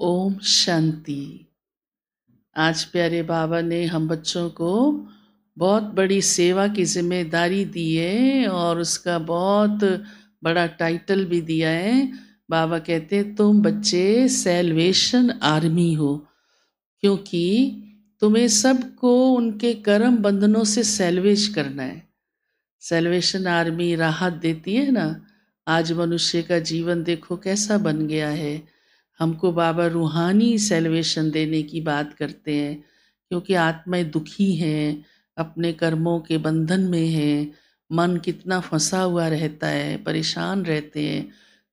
ओम शांति। आज प्यारे बाबा ने हम बच्चों को बहुत बड़ी सेवा की जिम्मेदारी दी है और उसका बहुत बड़ा टाइटल भी दिया है। बाबा कहते हैं तुम बच्चे सैल्वेशन आर्मी हो, क्योंकि तुम्हें सबको उनके कर्म बंधनों से सैल्वेज करना है। सैल्वेशन आर्मी राहत देती है ना। आज मनुष्य का जीवन देखो कैसा बन गया है। हमको बाबा रूहानी सैल्वेशन देने की बात करते हैं, क्योंकि आत्माएं दुखी हैं, अपने कर्मों के बंधन में हैं, मन कितना फंसा हुआ रहता है, परेशान रहते हैं।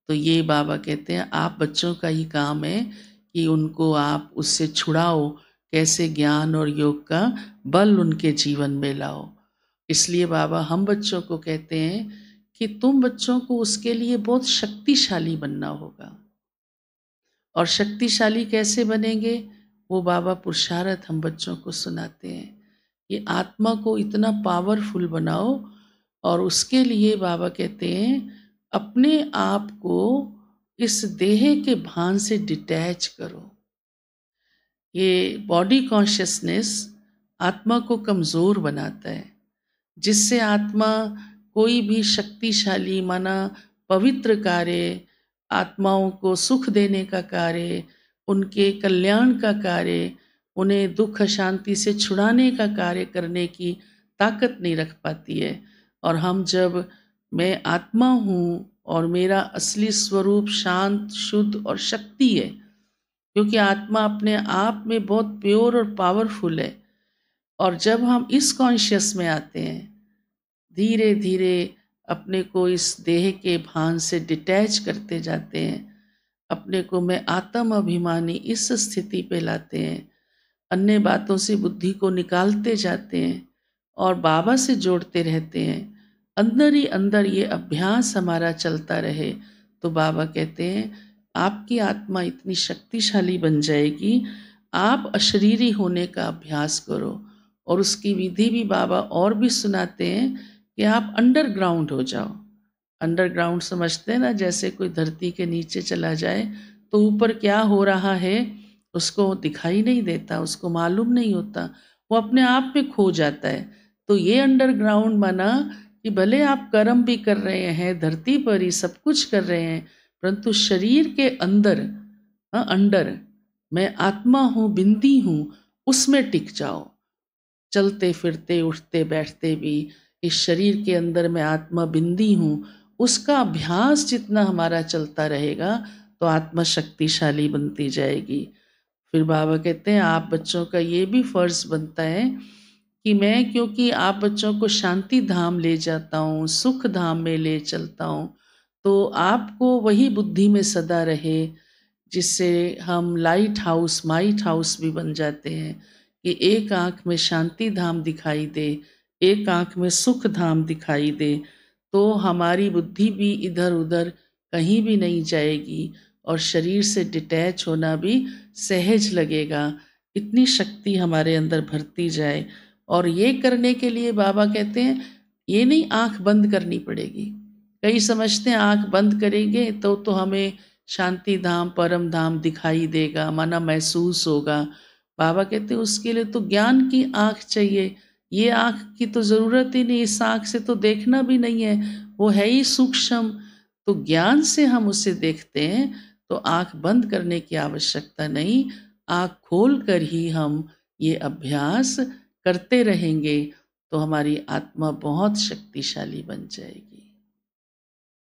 तो ये बाबा कहते हैं आप बच्चों का ही काम है कि उनको आप उससे छुड़ाओ, कैसे ज्ञान और योग का बल उनके जीवन में लाओ। इसलिए बाबा हम बच्चों को कहते हैं कि तुम बच्चों को उसके लिए बहुत शक्तिशाली बनना होगा। और शक्तिशाली कैसे बनेंगे, वो बाबा पुरुषार्थ हम बच्चों को सुनाते हैं। ये आत्मा को इतना पावरफुल बनाओ, और उसके लिए बाबा कहते हैं अपने आप को इस देह के भान से डिटैच करो। ये बॉडी कॉन्शियसनेस आत्मा को कमज़ोर बनाता है, जिससे आत्मा कोई भी शक्तिशाली माना पवित्र कार्य, आत्माओं को सुख देने का कार्य, उनके कल्याण का कार्य, उन्हें दुख शांति से छुड़ाने का कार्य करने की ताकत नहीं रख पाती है। और हम जब मैं आत्मा हूँ और मेरा असली स्वरूप शांत शुद्ध और शक्ति है, क्योंकि आत्मा अपने आप में बहुत प्योर और पावरफुल है। और जब हम इस कॉन्शियस में आते हैं, धीरे धीरे अपने को इस देह के भान से डिटैच करते जाते हैं, अपने को मैं आत्म अभिमानी इस स्थिति पे लाते हैं, अन्य बातों से बुद्धि को निकालते जाते हैं और बाबा से जोड़ते रहते हैं। अंदर ही अंदर ये अभ्यास हमारा चलता रहे तो बाबा कहते हैं आपकी आत्मा इतनी शक्तिशाली बन जाएगी। आप अशरीरी होने का अभ्यास करो। और उसकी विधि भी बाबा और भी सुनाते हैं कि आप अंडरग्राउंड हो जाओ। अंडरग्राउंड समझते हैं ना, जैसे कोई धरती के नीचे चला जाए तो ऊपर क्या हो रहा है उसको दिखाई नहीं देता, उसको मालूम नहीं होता, वो अपने आप में खो जाता है। तो ये अंडरग्राउंड माना कि भले आप कर्म भी कर रहे हैं, धरती पर ही सब कुछ कर रहे हैं, परंतु शरीर के अंदर अंडर मैं आत्मा हूँ, बिंदी हूँ, उसमें टिक जाओ। चलते फिरते उठते बैठते भी इस शरीर के अंदर मैं आत्मा बिंदी हूँ, उसका अभ्यास जितना हमारा चलता रहेगा तो आत्मा शक्तिशाली बनती जाएगी। फिर बाबा कहते हैं आप बच्चों का ये भी फर्ज बनता है कि मैं, क्योंकि आप बच्चों को शांति धाम ले जाता हूँ, सुख धाम में ले चलता हूँ, तो आपको वही बुद्धि में सदा रहे, जिससे हम लाइट हाउस माइट हाउस भी बन जाते हैं कि एक आँख में शांति धाम दिखाई दे, एक आँख में सुख धाम दिखाई दे, तो हमारी बुद्धि भी इधर उधर कहीं भी नहीं जाएगी और शरीर से डिटैच होना भी सहज लगेगा। इतनी शक्ति हमारे अंदर भरती जाए। और ये करने के लिए बाबा कहते हैं ये नहीं आँख बंद करनी पड़ेगी। कई समझते हैं आँख बंद करेंगे तो हमें शांति धाम परम धाम दिखाई देगा, माना महसूस होगा। बाबा कहते हैं उसके लिए तो ज्ञान की आँख चाहिए। ये आँख की तो ज़रूरत ही नहीं, इस आँख से तो देखना भी नहीं है, वो है ही सूक्ष्म। तो ज्ञान से हम उसे देखते हैं, तो आँख बंद करने की आवश्यकता नहीं, आँख खोल कर ही हम ये अभ्यास करते रहेंगे तो हमारी आत्मा बहुत शक्तिशाली बन जाएगी।